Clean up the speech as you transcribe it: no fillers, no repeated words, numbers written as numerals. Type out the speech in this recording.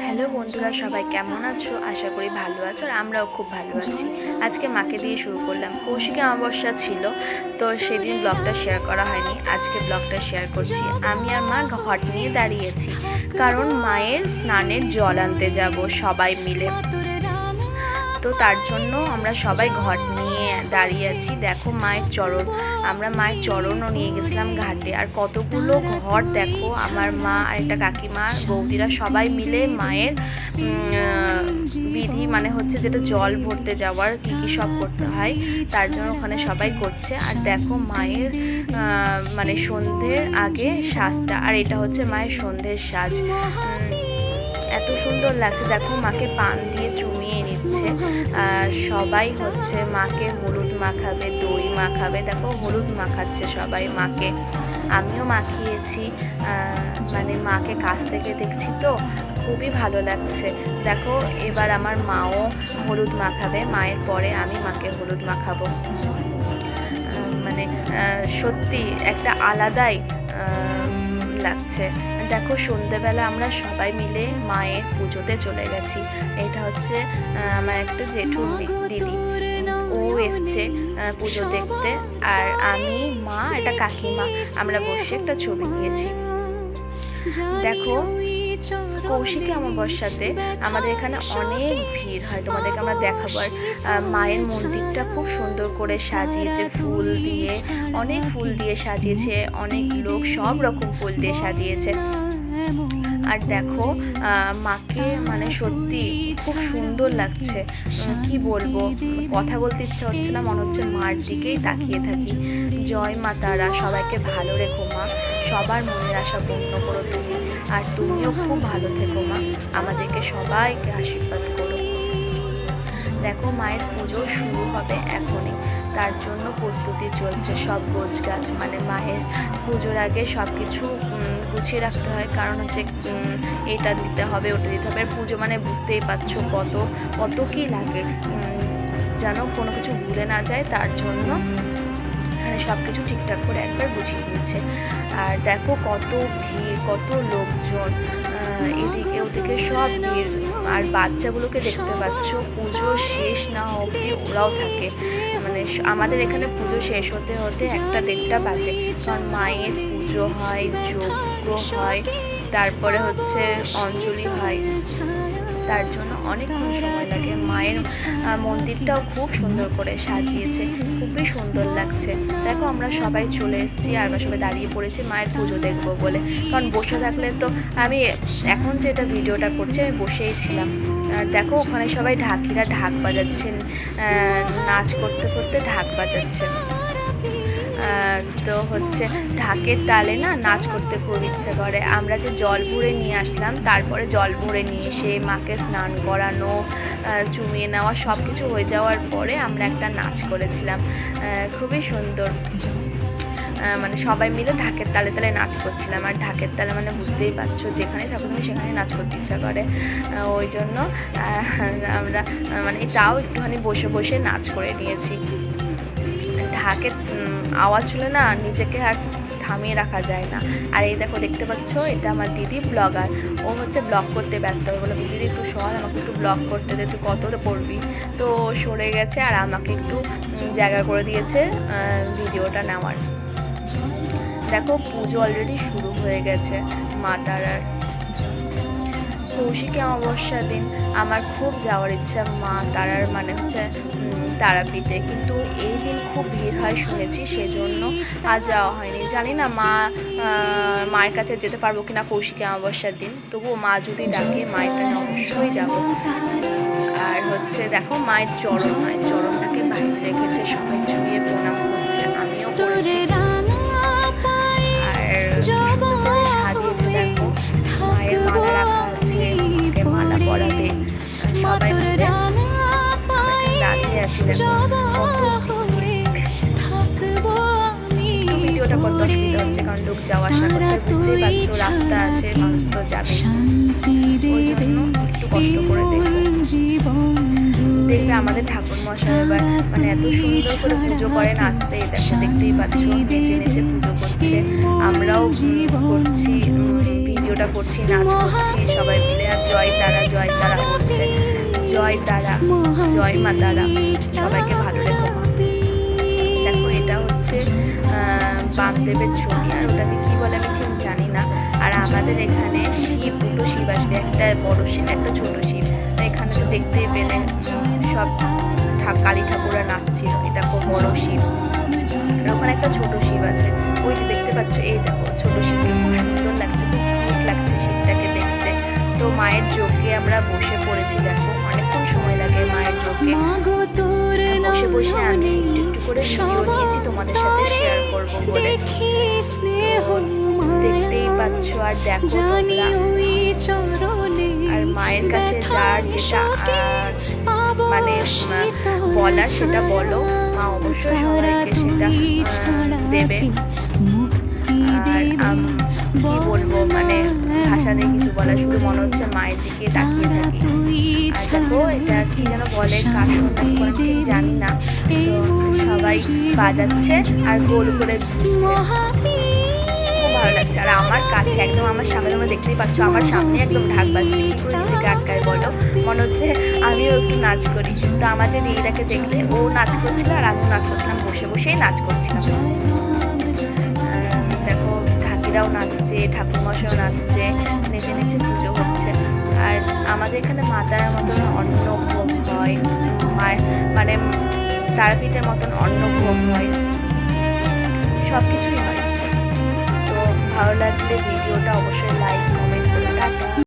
Hello বন্ধুরা, সবাই কেমন আছো? আশা করি ভালো আছো, আর আমরাও খুব ভালো আছি। আজকে মাকে দিয়ে শুরু করলাম। কৌশিকী অমাবস্যা ছিল, তো সেদিন ব্লগটা শেয়ার করা হয়নি। আজকে ব্লগটা শেয়ার করছি। আমি আর মা ঘট নিয়ে দাঁড়িয়েছি, কারণ মায়ের স্নানের জল আনতে যাব সবাই মিলে। তো তার জন্য আমরা সবাই ঘট নিয়ে দাঁড়িয়ে আছি। দেখো মায়ের চরণ, আমরা মায়ের চরণও নিয়ে গেছিলাম ঘাটে। আর কতগুলো ঘট দেখো, আমার মা আর একটা কাকিমা, বৌদিরা সবাই মিলে মায়ের বিধি মানে হচ্ছে যেটা জল ভরতে যাওয়ার কী কী সব করতে হয় তার জন্য ওখানে সবাই করছে। আর দেখো মায়ের মানে সন্ধ্যের আগে সাজটা, আর এটা হচ্ছে মায়ের সন্ধ্যের সাজ। এত সুন্দর লাগছে। দেখো মাকে পান দিয়ে চুমিয়ে নিচ্ছে। আর সবাই হচ্ছে মাকে হলুদ মাখাবে, দই মাখাবে। দেখো হলুদ মাখাচ্ছে সবাই মাকে, আমিও মাখিয়েছি। মানে মাকে কাছ থেকে দেখছি তো খুবই ভালো লাগছে। দেখো এবার আমার মাও হলুদ মাখাবে, মায়ের পরে আমি মাকে হলুদ মাখাবো। মানে সত্যি একটা আলাদাই লাগছে। দেখো সন্ধ্যেবেলা আমরা সবাই মিলে মায়ের পুজোতে চলে গেছি। এটা হচ্ছে আমার একটা জেঠুর দিদি, ও এসছে পুজো দেখতে। আর আমি, মা, একটা কাকিমা, আমরা বসে একটা ছবি নিয়েছি। দেখো কৌশিকী অমাবস্যাতে আমাদের এখানে অনেক ভিড় হয়, তোমাদেরকে আমরা দেখাবো। আর মায়ের মন্দিরটা খুব সুন্দর করে সাজিয়েছে ফুল দিয়ে, অনেক ফুল দিয়ে সাজিয়েছে, অনেক লোক সব রকম ফুল দিয়ে সাজিয়েছে। আর দেখো মাকে মানে সত্যি খুব সুন্দর লাগছে, কি বলবো, কথা বলতে ইচ্ছা হচ্ছে না, মনে হচ্ছে মার দিকেই তাকিয়ে থাকি। জয় মা তারা, সবাইকে ভালো রেখো মা, সবার মনের আশা পূর্ণ করো তুমি। আর তুমিও খুব ভালো থেকো মা, আমাদেরকে সবাইকে আশীর্বাদ করো। দেখো মায়ের পুজো শুরু হবে এখনই, তার জন্য প্রস্তুতি চলছে। সব গোছ গাছ মানে মায়ের পুজোর আগে সব কিছু গুছিয়ে রাখতে হয়, কারণ হচ্ছে এটা দিতে হবে, ওটা দিতে হবে। পুজো মানে বুঝতেই পারছো কত কী লাগে, যেন কোনো কিছু ভুলে না যায়, তার জন্য মানে সব কিছু ঠিকঠাক করে একবার বুঝিয়ে নিচ্ছে। আর দেখো কত ভিড়, কত লোকজন, এদিকে ওদিকে সব ভিড়। আর বাচ্চাগুলোকে দেখতে পাচ্ছ, পুজো শেষ না অবধি ওরাও থাকে। মানে আমাদের এখানে পুজো শেষ হতে হতে 1-1:30 বাজে, কারণ মায়ের পুজো হয়, যজ্ঞ হয়, তারপরে হচ্ছে অঞ্জলি হয়, তার জন্য অনেকক্ষণ সময় লাগে। মায়ের মন্দিরটাও খুব সুন্দর করে সাজিয়েছে, খুবই সুন্দর লাগছে। দেখো আমরা সবাই চলে এসেছি, আর আমরা সবাই দাঁড়িয়ে পড়েছি মায়ের পুজো দেখবো বলে, কারণ বসে থাকলে তো আমি এখন যেটা ভিডিওটা করছি আমি বসেই ছিলাম। আর দেখো ওখানে সবাই ঢাকিরা ঢাক বাজাচ্ছেন, নাচ করতে করতে ঢাক বাজাচ্ছেন। তো হচ্ছে ঢাকের তালে না নাচ করতে খুব ইচ্ছে করে। আমরা যে জল ভরে নিয়ে আসলাম, তারপরে জল ভরে নিয়ে এসে মাকে স্নান করানো, চুমিয়ে নেওয়া সব কিছু হয়ে যাওয়ার পরে আমরা একটা নাচ করেছিলাম, খুবই সুন্দর। মানে সবাই মিলে ঢাকের তালে তালে নাচ করছিলাম। আর ঢাকের তালে মানে বুঝতেই পারছো, যেখানেই থাকো তুমি সেখানে নাচ করতে ইচ্ছা করে। ওই জন্য আমরা মানে তাও একটুখানি বসে বসে নাচ করে নিয়েছি। ঢাকের আওয়াজ শুনে না নিজেকে আর থামিয়ে রাখা যায় না। আর এই দেখো দেখতে পাচ্ছ, এটা আমার দিদি ব্লগার, ও হচ্ছে ব্লগ করতে ব্যস্ত হয়ে বলে, দিদি একটু সর, আমাকে একটু ব্লগ করতে দে, তুই কত করবি। তো সরে গেছে আর আমাকে একটু জায়গা করে দিয়েছে ভিডিওটা নেওয়ার। দেখো পুজো অলরেডি শুরু হয়ে গেছে মা তারার। কৌশিকী অমাবস্যার দিন আমার খুব যাওয়ার ইচ্ছা মা তারার মানে হচ্ছে তারাপীঠে, কিন্তু এই দিন খুব ভিড় হয় শুনেছি, সেজন্য আজ যাওয়া হয়নি। জানি না মায়ের কাছে যেতে পারবো কিনা কৌশিকী অমাবস্যার দিন, তবুও মা যদি ডাকে মায়ের কাছে অবশ্যই যাবো। আর হচ্ছে দেখো মায়ের চরণটাকে বাইরে রেখেছে, সবাই ছুঁয়ে প্রণাম করছে, আমিও করেছি। আর সাজিয়েছে দেখো, মায়ের মালা রাখা আছে, মাকে মালা পরাবে সবাই মিলে। দাঁড়িয়ে আছি দেখো, ভিডিওটা করতে অসুবিধা হচ্ছে, কারণ লোক যাওয়া আসা করছে, বুঝতেই পারছো রাস্তা আছে, মানুষ তো যাবে, ওই জন্য একটু কষ্ট করে দেখবো। দেখবে আমাদের ঠাকুর মশাই এবার মানে এত সুন্দর করে পুজো করেন, আসতে দেখো দেখতেই পাচ্ছ নেচে নেচে পুজো করছে, আমরাও করছি, ভিডিওটা করছি, নাচ করছি সবাই মিলে। জয় তারা, জয় মা তারা, সবাইকে ভালো রেখো মা। দেখো এটা হচ্ছে বামদেবের ছবি, আর ওটাকে কী বলে আমি ঠিক জানি না। আর আমাদের এখানে শিব, দুটো শিব আসবে, একটা বড় শিব একটা ছোট শিব। এখানে তো দেখতেই পেলেন সব কালী ঠাকুররা নাচছিল। এটা খুব বড় শিব, আর ওখানে একটা ছোট শিব আছে, ওই যে দেখতে পাচ্ছ। এই দেখো ছোট শিবকে খুব সুন্দর লাগছে, খুব কিউট লাগছে শিবটাকে দেখতে। তো মায়ের যজ্ঞে আমরা বসে পড়েছি। দেখো অনেকক্ষণ সময় লাগে মায়ের যজ্ঞে বসে বসে আমি একটু একটু করে ভিডিও নিয়েছি তোমাদের সাথে শেয়ার করবো বলে। দেখতেই পাচ্ছ। আর দেখো তোমরা, আর মায়ের কাছে যার যেটা মানে বলার সেটা বলো, মা অবশ্যই সবাইকে সেটা দেবে। আর কি বলবো, মানে ভাষা নেই কিছু বলার, শুধু মনে হচ্ছে মায়ের দিকে তাকিয়ে থাকি। আর দেখো এটা কি যেন বলে, কাশন ঠিক জানি না। তো সবাই বাজাচ্ছে আর গোল করে ঘুরছে, খুব ভালো লাগছে। আর আমার কাছে একদম আমার সামনে, তোমরা দেখতেই পাচ্ছ আমার সামনে একদম ঢাক বাজছে। কি করে নিজেকে আটকায় বলো, মনে হচ্ছে আমিও একটু নাচ করি। তো আমাদের দিদিটাকে দেখলে ও নাচ করছিল আর আমিও নাচ করছিলাম, বসে বসেই নাচ করছিলাম। দেখো ঠাকিরাও নাচছে, ঠাকুরমশাইও নাচছে, নেচে নেচে পুজো হচ্ছে। আর আমাদের এখানে মাতার মতন অন্নভোগ হয়, মায়ের মানে তারাপীঠের মতন অন্নভোগ হয়, সব কিছুই হয়। তো ভালো লাগলে ভিডিওটা অবশ্যই লাইক কমেন্ট করে টাটা।